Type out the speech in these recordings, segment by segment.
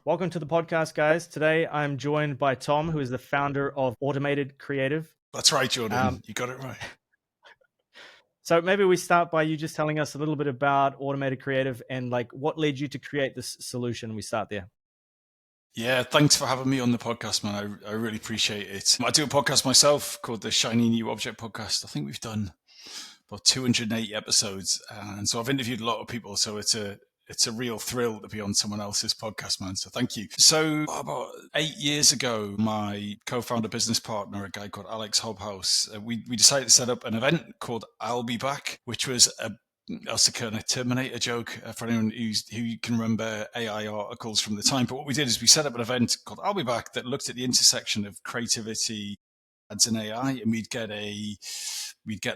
Welcome to the podcast, guys. Today I'm joined by Tom, who is the founder of Automated Creative. That's right, Jordan. You got it right. So maybe we start by you just telling us a little bit about Automated Creative and like what led you to create this solution. We start there. Yeah, thanks for having me on the podcast, man. I really appreciate it. I do a podcast myself called the Shiny New Object Podcast. I think we've done about 280 episodes, and so I've interviewed a lot of people. So it's a real thrill to be on someone else's podcast, man. So thank you. So about 8 years ago, my co-founder business partner, a guy called Alex Hobhouse, we decided to set up an event called I'll Be Back, which was that's a kind of Terminator joke for anyone who can remember AI articles from the time. But what we did is we set up an event called I'll Be Back that looked at the intersection of creativity, ads, and AI, and we'd get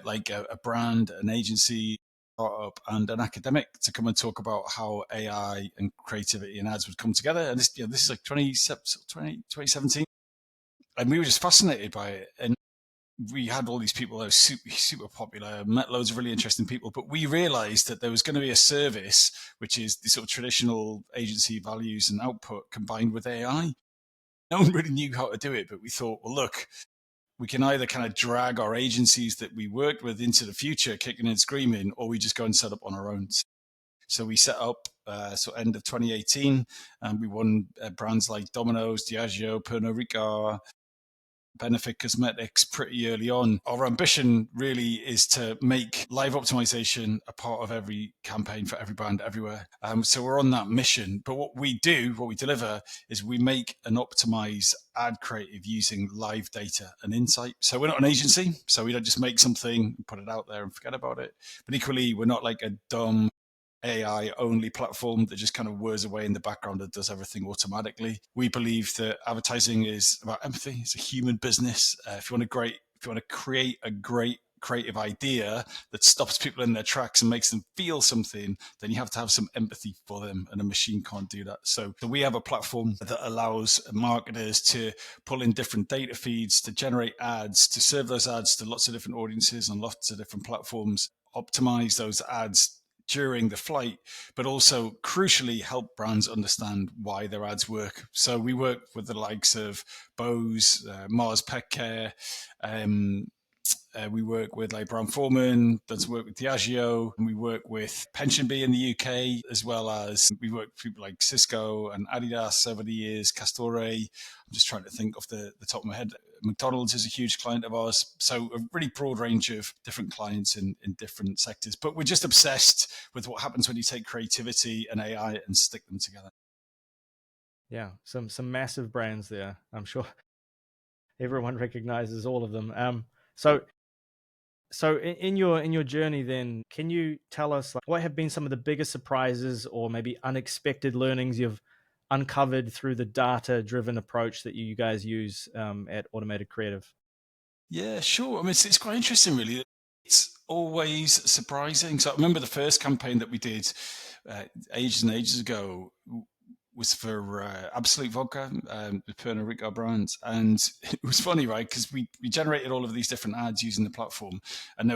like a brand, an agency, startup, and an academic to come and talk about how AI and creativity and ads would come together. And this is like 2017, and we were just fascinated by it. And we had all these people that were super popular, met loads of really interesting people, but we realized that there was going to be a service, which is the sort of traditional agency values and output combined with AI. No one really knew how to do it, but we thought, well, look, we can either kind of drag our agencies that we worked with into the future, kicking and screaming, or we just go and set up on our own. So we set up, end of 2018, and we won brands like Domino's, Diageo, Pernod Ricard, Benefit Cosmetics pretty early on. Our ambition really is to make live optimization a part of every campaign for every brand everywhere. So we're on that mission. But what we deliver is we make and optimize ad creative using live data and insight. So we're not an agency, so we don't just make something, put it out there and forget about it. But equally, we're not like a dumb AI only platform that just kind of whirs away in the background and does everything automatically. We believe that advertising is about empathy. It's a human business. If you want to create a great creative idea that stops people in their tracks and makes them feel something, then you have to have some empathy for them, and a machine can't do that. So we have a platform that allows marketers to pull in different data feeds to generate ads, to serve those ads to lots of different audiences on lots of different platforms, optimize those ads during the flight, but also crucially help brands understand why their ads work. So we work with the likes of Bose, Mars Pet Care, we work with like Brown Forman, does work with Diageo, and we work with PensionBee in the UK, as well as we work with people like Cisco and Adidas over the years, Castore. I'm just trying to think off the top of my head. McDonald's is a huge client of ours. So a really broad range of different clients in different sectors. But we're just obsessed with what happens when you take creativity and AI and stick them together. Yeah, some massive brands there. I'm sure everyone recognizes all of them. So in your journey, then, can you tell us like, what have been some of the biggest surprises or maybe unexpected learnings you've uncovered through the data-driven approach that you guys use at Automated Creative? Yeah, sure. I mean, it's quite interesting, really. It's always surprising. So I remember the first campaign that we did ages and ages ago was for Absolute Vodka, the Pernod Ricard brand. And it was funny, right? Because we generated all of these different ads using the platform. And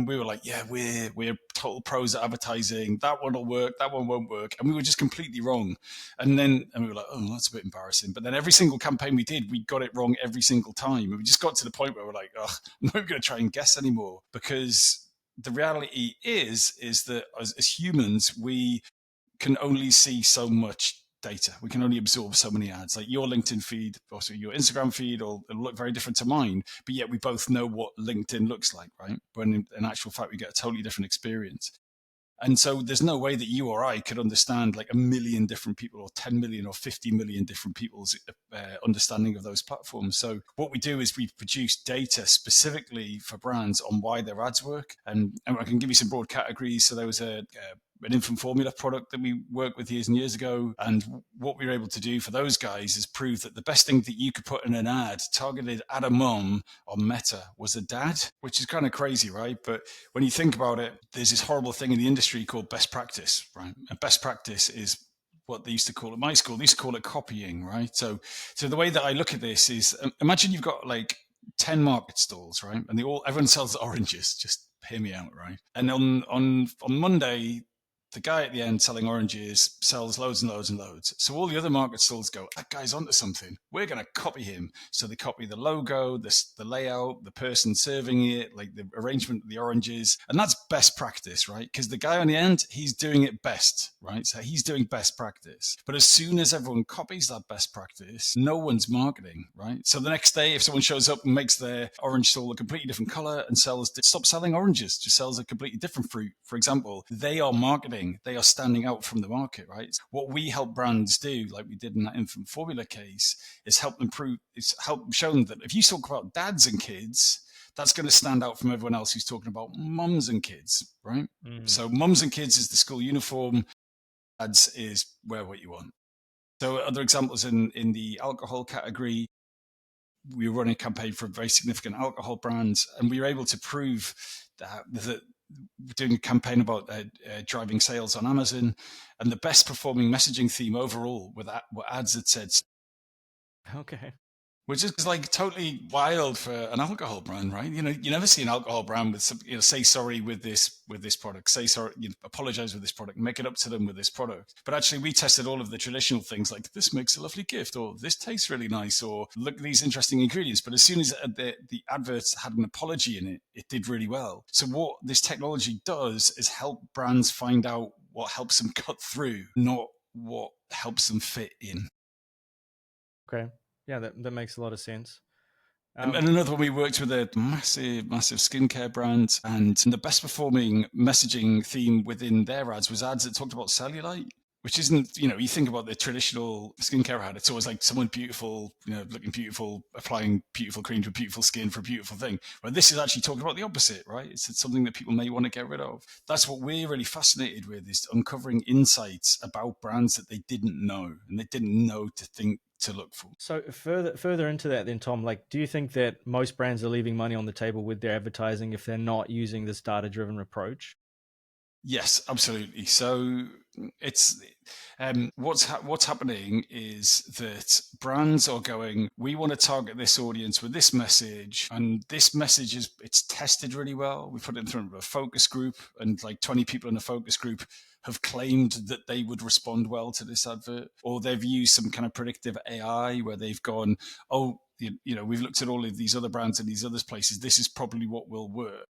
we were like, yeah, we're total pros at advertising. That one will work. That one won't work. And we were just completely wrong. And we were like, oh, that's a bit embarrassing. But then every single campaign we did, we got it wrong every single time. And we just got to the point where we're like, oh, I'm not going to try and guess anymore. Because the reality is that as humans, we can only see so much data. We can only absorb so many ads. Like your LinkedIn feed, also your Instagram feed, it'll look very different to mine, but yet we both know what LinkedIn looks like, right? When in actual fact, we get a totally different experience. And so there's no way that you or I could understand like 1 million different people or 10 million or 50 million different people's understanding of those platforms. So what we do is we produce data specifically for brands on why their ads work. And I can give you some broad categories. So there was an infant formula product that we worked with years and years ago. And what we were able to do for those guys is prove that the best thing that you could put in an ad targeted at a mom on Meta was a dad, which is kind of crazy, right? But when you think about it, there's this horrible thing in the industry called best practice, right? And best practice is what they used to call at my school. They used to call it copying, right? So the way that I look at this is, imagine you've got like 10 market stalls, right? And everyone sells oranges. Just hear me out, right? And on Monday, The guy at the end selling oranges sells loads and loads and loads. So all the other market stalls go, that guy's onto something. We're going to copy him. So they copy the logo, the layout, the person serving it, like the arrangement of the oranges. And that's best practice, right? Because the guy on the end, he's doing it best, right? So he's doing best practice. But as soon as everyone copies that best practice, no one's marketing, right? So the next day, if someone shows up and makes their orange stall a completely different color and stop selling oranges, just sells a completely different fruit, for example, they are marketing. They are standing out from the market, right? What we help brands do, like we did in that infant formula case, is help show them that if you talk about dads and kids, that's going to stand out from everyone else who's talking about mums and kids, right? So mums and kids is the school uniform, dads is wear what you want. So other examples in the alcohol category, we were running a campaign for a very significant alcohol brand, and we were able to prove that doing a campaign about driving sales on Amazon, and the best performing messaging theme overall were ads that said, Okay. which is like totally wild for an alcohol brand, right? You never see an alcohol brand with some, say sorry with this product, say sorry, apologize with this product, make it up to them with this product. But actually, we tested all of the traditional things like this makes a lovely gift, or this tastes really nice, or look at these interesting ingredients. But as soon as the adverts had an apology in it, it did really well. So what this technology does is help brands find out what helps them cut through, not what helps them fit in. Okay. Yeah, that makes a lot of sense. And another one, we worked with a massive skincare brand, and the best performing messaging theme within their ads was ads that talked about cellulite, which isn't, you think about the traditional skincare ad, it's always like someone beautiful, looking beautiful, applying beautiful cream to beautiful skin for a beautiful thing. But this is actually talking about the opposite, right? It's something that people may want to get rid of. That's what we're really fascinated with, is uncovering insights about brands that they didn't know, and they didn't know to look for. So further into that then, Tom, like, do you think that most brands are leaving money on the table with their advertising if they're not using this data-driven approach? Yes, absolutely. So it's what's happening is that brands are going, we want to target this audience with this message, and this message it's tested really well. We put it in front of a focus group, and like 20 people in a focus group have claimed that they would respond well to this advert, or they've used some kind of predictive AI where they've gone, oh, we've looked at all of these other brands in these other places. This is probably what will work.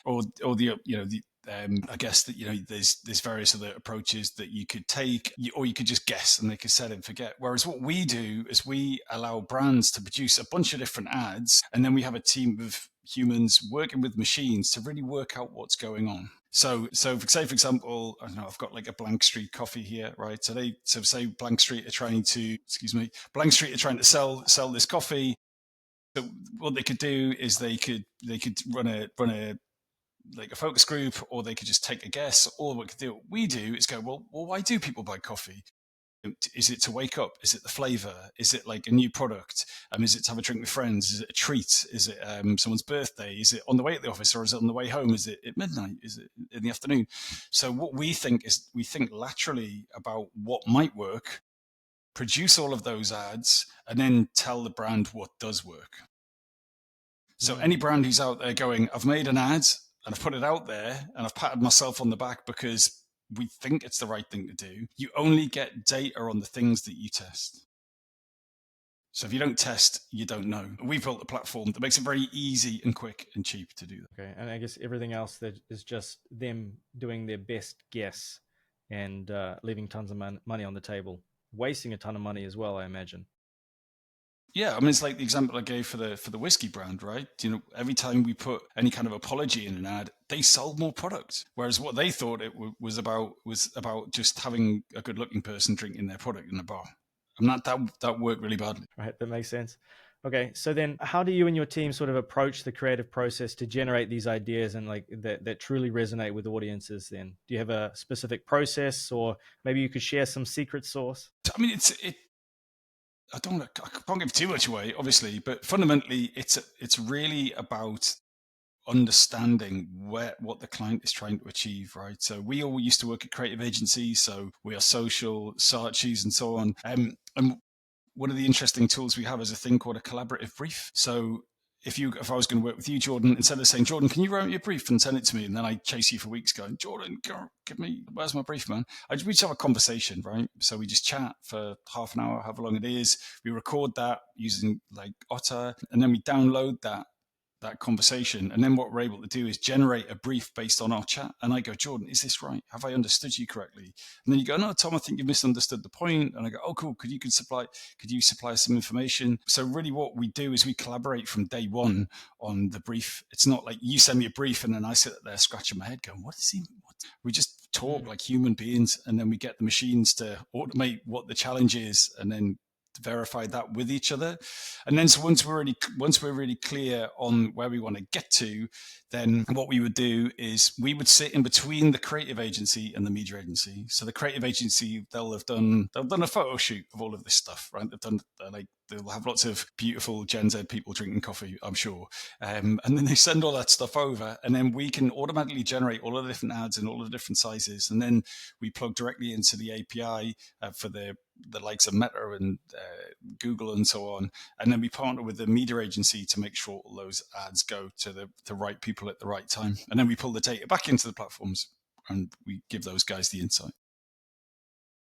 Or I guess that there's various other approaches that you could take, or you could just guess and they could set and forget. Whereas what we do is we allow brands to produce a bunch of different ads, and then we have a team of humans working with machines to really work out what's going on. So say for example, I don't know, I've got like a Blank Street coffee here, right? So say Blank Street are trying to sell this coffee. So what they could do is they could run a like a focus group, or they could just take a guess. Or what we do is go, well, why do people buy coffee? Is it to wake up? Is it the flavor? Is it like a new product? Is it to have a drink with friends? Is it a treat? Is it someone's birthday? Is it on the way at the office, or is it on the way home? Is it at midnight? Is it in the afternoon? So what we think is, we think laterally about what might work, produce all of those ads, and then tell the brand what does work. So any brand who's out there going, I've made an ad and I've put it out there and I've patted myself on the back because we think it's the right thing to do, you only get data on the things that you test. So if you don't test, you don't know. We've built a platform that makes it very easy and quick and cheap to do that. Okay, and I guess everything else that is just them doing their best guess and leaving tons of money on the table, wasting a ton of money as well, I imagine. Yeah, I mean, it's like the example I gave for the whiskey brand, right? Every time we put any kind of apology in an ad, they sold more product. Whereas what they thought it was about just having a good-looking person drinking their product in a bar, and that worked really badly. Right, that makes sense. Okay, so then how do you and your team sort of approach the creative process to generate these ideas and like that truly resonate with audiences? Then, do you have a specific process, or maybe you could share some secret sauce? I mean, I can't give too much away, obviously, but fundamentally, it's really about understanding what the client is trying to achieve, right? So we all used to work at creative agencies, so we are social, Saatchis and so on. And one of the interesting tools we have is a thing called a collaborative brief. So if I was going to work with you, Jordan, instead of saying, Jordan, can you write me a brief and send it to me? And then I chase you for weeks going, Jordan, give me, where's my brief, man? We just have a conversation, right? So we just chat for half an hour, however long it is. We record that using like Otter, and then we download that conversation. And then what we're able to do is generate a brief based on our chat. And I go, Jordan, is this right? Have I understood you correctly? And then you go, no, Tom, I think you misunderstood the point. And I go, oh, cool. Could you supply some information? So really what we do is we collaborate from day one on the brief. It's not like you send me a brief and then I sit there scratching my head going, what is he? What? We just talk like human beings, and then we get the machines to automate what the challenge is, and then verify that with each other. And then so once we're really clear on where we want to get to, then what we would do is we would sit in between the creative agency and the media agency. So the creative agency, they'll have done a photo shoot of all of this stuff, right? They'll have lots of beautiful Gen Z people drinking coffee, I'm sure. And then they send all that stuff over, and then we can automatically generate all of the different ads in all of the different sizes. And then we plug directly into the API for the likes of Meta and Google and so on. And then we partner with the media agency to make sure all those ads go to the right people at the right time. And then we pull the data back into the platforms and we give those guys the insight.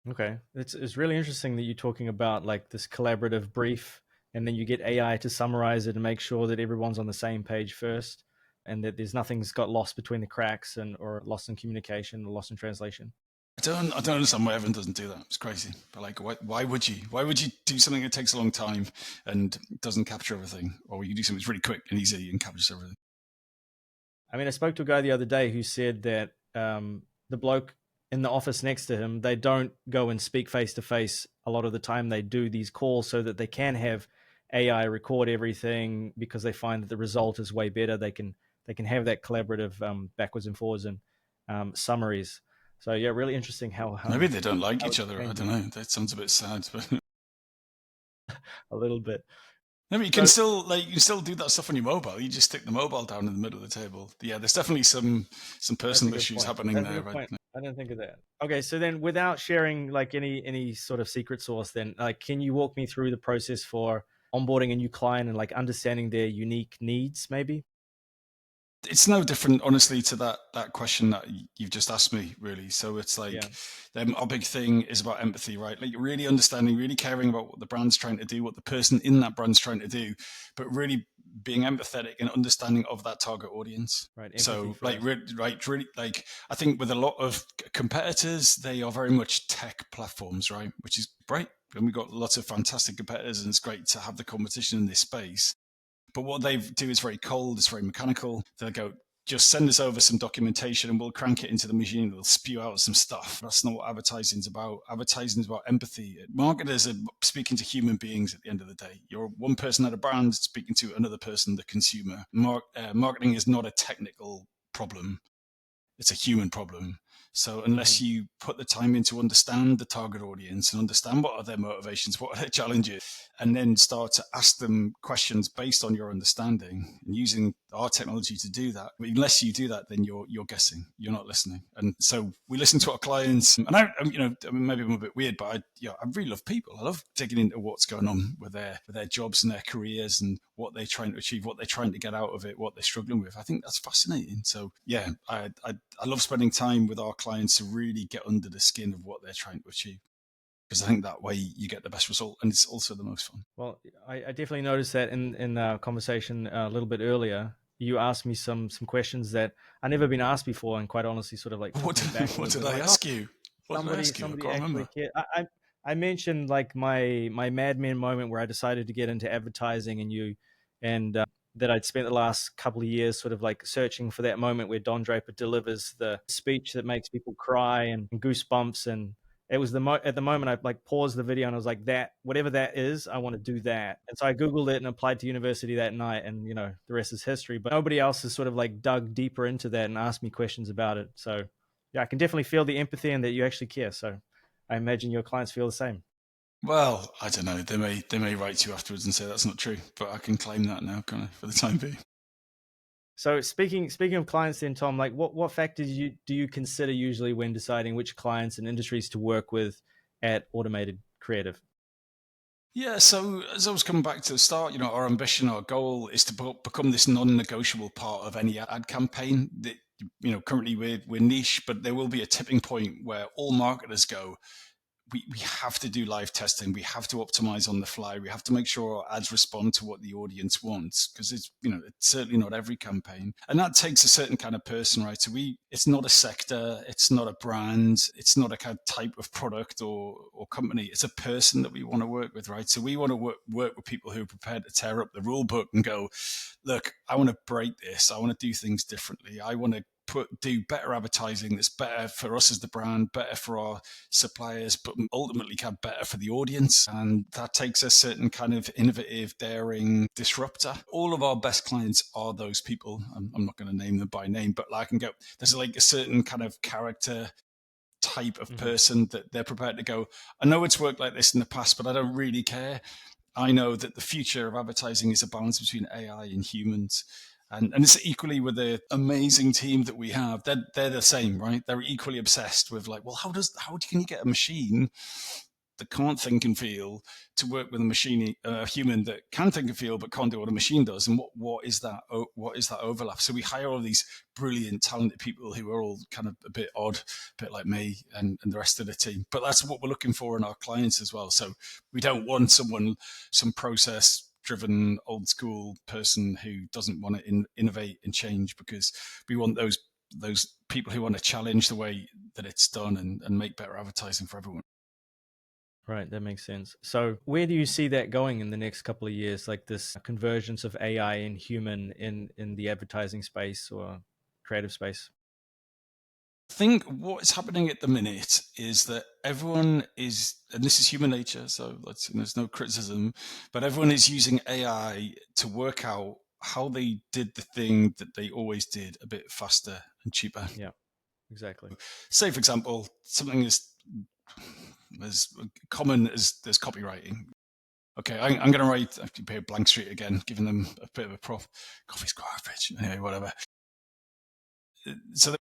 Okay. It's really interesting that you're talking about like this collaborative brief, and then you get AI to summarize it and make sure that everyone's on the same page first, and that there's nothing's got lost between the cracks or lost in communication or lost in translation. I don't understand why everyone doesn't do that. It's crazy. But like, why would you? Why would you do something that takes a long time and doesn't capture everything? Or you do something that's really quick and easy and captures everything? I mean, I spoke to a guy the other day who said that the bloke in the office next to him, they don't go and speak face to face. A lot of the time they do these calls so that they can have AI record everything, because they find that the result is way better. They can have that collaborative backwards and forwards and summaries. So yeah, really interesting how Maybe they don't like how each it's other. I changing don't know. That sounds a bit sad. But a little bit. no, but you can So still do that stuff on your mobile. You just stick the mobile down in the middle of the table. Yeah, there's definitely some that's a personal good issues point. happening That's a there, good right? point. I didn't think of that. Okay, so then without sharing like any sort of secret sauce, then like can you walk me through the process for onboarding a new client and like understanding their unique needs, maybe? It's no different, honestly, to that question that you've just asked me, really. So it's Yeah. like, our big thing is about empathy, right? Like really understanding, really caring about what the brand's trying to do, what the person in that brand's trying to do, but really being empathetic and understanding of that target audience. Right. Empathy So like, first. really, like I think with a lot of competitors, they are very much tech platforms, right? Which is great. And we've got lots of fantastic competitors, and it's great to have the competition in this space. But what they do is very cold, it's very mechanical. They'll go, just send us over some documentation and we'll crank it into the machine. It'll spew out some stuff. That's not what advertising's about. Advertising is about empathy. Marketers are speaking to human beings at the end of the day. You're one person at a brand speaking to another person, the consumer. Marketing is not a technical problem. It's a human problem. So unless Mhm. you put the time in to understand the target audience and understand what are their motivations, what are their challenges, and then start to ask them questions based on your understanding and using our technology to do that. But unless you do that, then you're guessing, you're not listening. And so we listen to our clients, and maybe I'm a bit weird, but I really love people. I love digging into what's going on with their jobs and their careers and what they're trying to achieve, what they're trying to get out of it, what they're struggling with. I think that's fascinating. So yeah, I love spending time with our clients to really get under the skin of what they're trying to achieve, because I think that way you get the best result and it's also the most fun. Well, I definitely noticed that in the conversation a little bit earlier. You asked me some questions that I never been asked before, and quite honestly, sort of like took What me back a what little did bit. I'm I like, oh, ask you? What did I somebody ask you? I somebody can't actually remember. cared. I mentioned like my Mad Men moment where I decided to get into advertising, and that I'd spent the last couple of years sort of like searching for that moment where Don Draper delivers the speech that makes people cry and goosebumps. And it was at the moment I like paused the video and I was like, that whatever that is, I want to do that. And so I googled it and applied to university that night, and the rest is history. But nobody else has sort of like dug deeper into that and asked me questions about it. So yeah, I can definitely feel the empathy and that you actually care. So I imagine your clients feel the same. Well, I don't know. They may write to you afterwards and say that's not true, but I can claim that now, kind of, for the time being. So speaking of clients, then Tom, like what factors do you consider usually when deciding which clients and industries to work with at Automated Creative? Yeah, so as I was coming back to the start, our ambition, our goal is to become this non-negotiable part of any ad campaign. That currently we're niche, but there will be a tipping point where all marketers go, we have to do live testing. We have to optimize on the fly. We have to make sure our ads respond to what the audience wants, because it's certainly not every campaign. And that takes a certain kind of person, right? So it's not a sector, it's not a brand, it's not a kind of type of product or company. It's a person that we want to work with, right? So we want to work with people who are prepared to tear up the rule book and go, look, I want to break this. I want to do things differently. I want to do better advertising that's better for us as the brand, better for our suppliers, but ultimately kind of better for the audience. And that takes a certain kind of innovative, daring disruptor. All of our best clients are those people. I'm not going to name them by name, but I can go, there's like a certain kind of character type of Mm-hmm. person that they're prepared to go, I know it's worked like this in the past, but I don't really care. I know that the future of advertising is a balance between AI and humans. And it's equally with the amazing team that we have. They're the same, right? They're equally obsessed with like, well, how can you get a machine that can't think and feel to work with a human that can think and feel but can't do what a machine does? And what is that? What is that overlap? So we hire all these brilliant, talented people who are all kind of a bit odd, a bit like me and the rest of the team. But that's what we're looking for in our clients as well. So we don't want some process driven old school person who doesn't want to innovate and change, because we want those people who want to challenge the way that it's done and make better advertising for everyone. Right, that makes sense. So, where do you see that going in the next couple of years, like this convergence of AI and human in the advertising space or creative space? I think what's happening at the minute is that everyone is, and this is human nature, so there's no criticism, but everyone is using AI to work out how they did the thing that they always did a bit faster and cheaper. Yeah, exactly. Say, for example, something as common as there's copywriting. Okay, I'm going to write, I have to pay Blank Street again, giving them a bit of a prop. Coffee's garbage. Anyway, whatever. So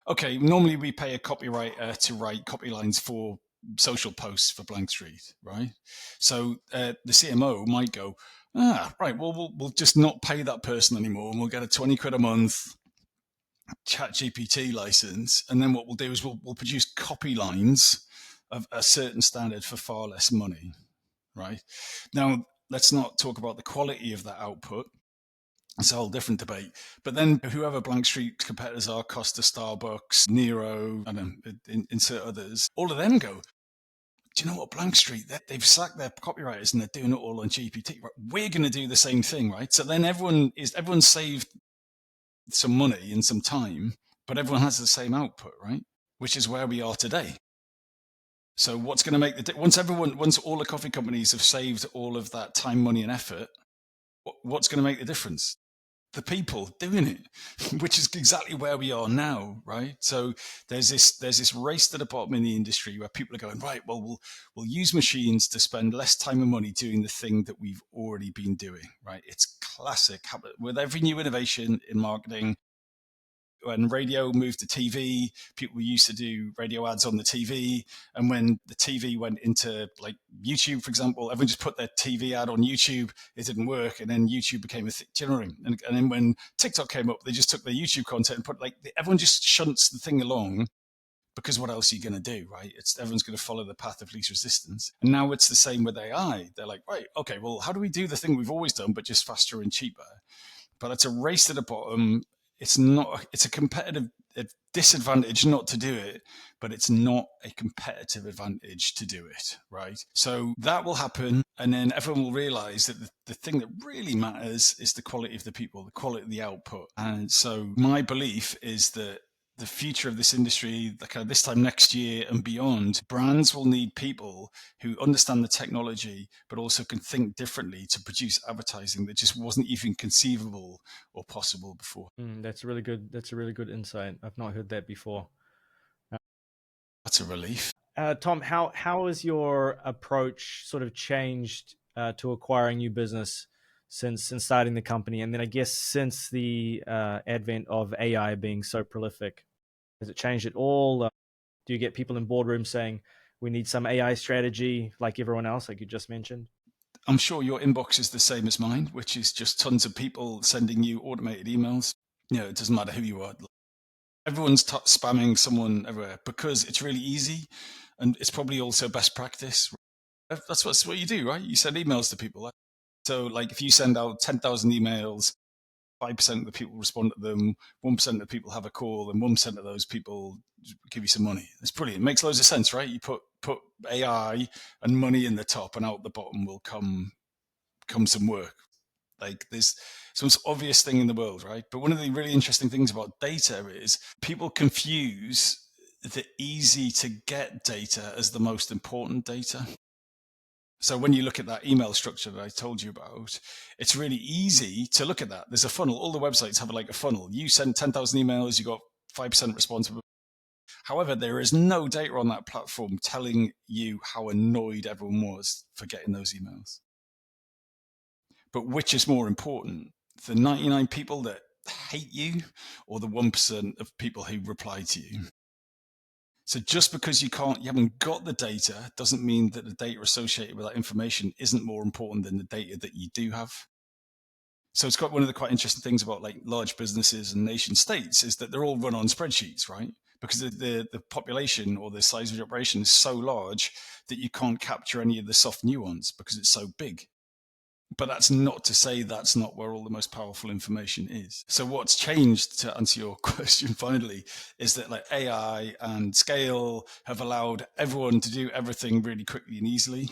okay, normally we pay a copywriter to write copy lines for social posts for Blank Street, right? So the CMO might go, right, well, we'll just not pay that person anymore, and we'll get a 20 quid a month chat GPT license. And then what we'll do is we'll produce copy lines of a certain standard for far less money, right? Now, let's not talk about the quality of that output. It's a whole different debate. But then whoever Blank Street competitors are, Costa, Starbucks, Nero, I don't know, insert others, all of them go, do you know what, Blank Street, they've sacked their copywriters and they're doing it all on GPT. Right? We're going to do the same thing, right? So then everyone's saved some money and some time, but everyone has the same output, right? Which is where we are today. So what's going to make once all the coffee companies have saved all of that time, money, and effort, what's going to make the difference? The people doing it, which is exactly where we are now, right? So there's this race to the bottom in the industry where people are going, right, well, we'll use machines to spend less time and money doing the thing that we've already been doing, right? It's classic with every new innovation in marketing. When radio moved to TV, people used to do radio ads on the TV. And when the TV went into like YouTube, for example, everyone just put their TV ad on YouTube. It didn't work. And then YouTube became a thing. Do you know what I mean? And then when TikTok came up, they just took their YouTube content and put everyone just shunts the thing along, because what else are you going to do, right? Everyone's going to follow the path of least resistance. And now it's the same with AI. They're like, right, okay, well, how do we do the thing we've always done, but just faster and cheaper? But it's a race to the bottom. It's a competitive disadvantage not to do it, but it's not a competitive advantage to do it, right? So that will happen. And then everyone will realize that the thing that really matters is the quality of the people, the quality of the output. And so my belief is that the future of this industry, like this time next year and beyond, brands will need people who understand the technology, but also can think differently to produce advertising that just wasn't even conceivable or possible before. That's really good. That's a really good insight. I've not heard that before. That's a relief. Tom, how has your approach sort of changed to acquiring new business since starting the company, and then I guess since the advent of AI being so prolific? Has it changed at all? Do you get people in boardrooms saying we need some AI strategy like everyone else, like you just mentioned? I'm sure your inbox is the same as mine, which is just tons of people sending you automated emails. It doesn't matter who you are. Everyone's spamming someone everywhere because it's really easy, and it's probably also best practice. That's what you do, right? You send emails to people. So, like, if you send out 10,000 emails, 5% of the people respond to them, 1% of the people have a call, and 1% of those people give you some money. It's brilliant. It makes loads of sense, right? You put AI and money in the top, and out the bottom will come some work. Like, there's some obvious thing in the world, right? But one of the really interesting things about data is people confuse the easy to get data as the most important data. So when you look at that email structure that I told you about, it's really easy to look at that. There's a funnel. All the websites have like a funnel. You send 10,000 emails, you got 5% response. However, there is no data on that platform telling you how annoyed everyone was for getting those emails. But which is more important? The 99 people that hate you or the 1% of people who reply to you? So just because you haven't got the data doesn't mean that the data associated with that information isn't more important than the data that you do have. So it's got one of the quite interesting things about like large businesses and nation states is that they're all run on spreadsheets, right? Because the population or the size of the operation is so large that you can't capture any of the soft nuance because it's so big. But that's not to say that's not where all the most powerful information is. So what's changed, to answer your question finally, is that like AI and scale have allowed everyone to do everything really quickly and easily.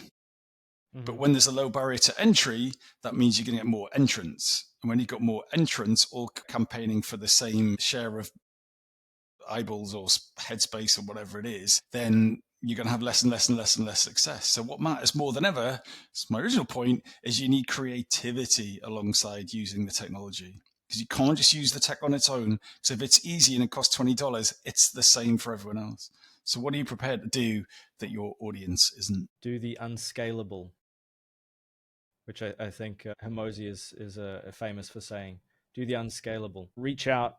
But when there's a low barrier to entry, that means you're going to get more entrants. And when you've got more entrants all campaigning for the same share of eyeballs or headspace or whatever it is, then you're going to have less and less and less and less success. So what matters more than ever, my original point, is you need creativity alongside using the technology. Because you can't just use the tech on its own. So if it's easy and it costs $20, it's the same for everyone else. So what are you prepared to do that your audience isn't? Do the unscalable, which I think Hermosi is famous for saying. Do the unscalable. Reach out,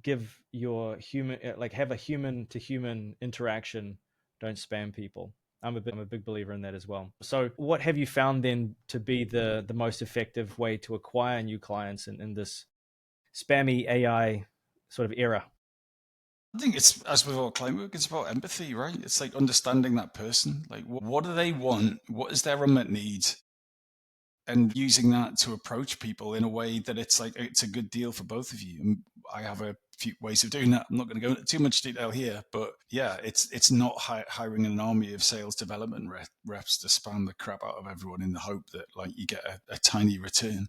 give your human, like have a human to human interaction. Don't spam people. I'm a big believer in that as well. So what have you found then to be the most effective way to acquire new clients in this spammy AI sort of era? I think it's, as with all client work, it's about empathy, right? It's like understanding that person. Like, what do they want? What is their unmet need? And using that to approach people in a way that it's like it's a good deal for both of you. And I have a few ways of doing that. I'm not going to go into too much detail here, but yeah, it's not hiring an army of sales development reps to spam the crap out of everyone in the hope that like you get a tiny return.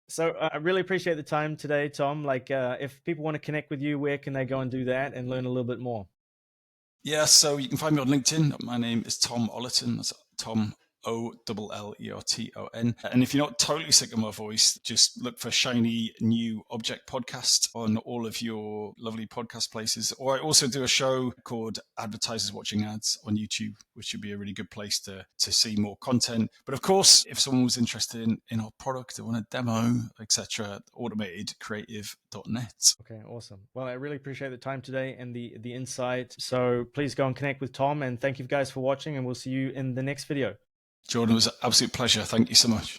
So I really appreciate the time today, Tom. Like, if people want to connect with you, where can they go and do that and learn a little bit more? Yeah, so you can find me on LinkedIn. My name is Tom Ollerton. That's Tom Ollerton. And if you're not totally sick of my voice, just look for Shiny New Object Podcast on all of your lovely podcast places. Or I also do a show called Advertisers Watching Ads on YouTube, which would be a really good place to see more content. But of course, if someone was interested in our product, they want a demo, etc., automatedcreative.net. Okay, awesome. Well, I really appreciate the time today and the insight. So please go and connect with Tom, and thank you guys for watching, and we'll see you in the next video. Jordan, it was an absolute pleasure. Thank you so much.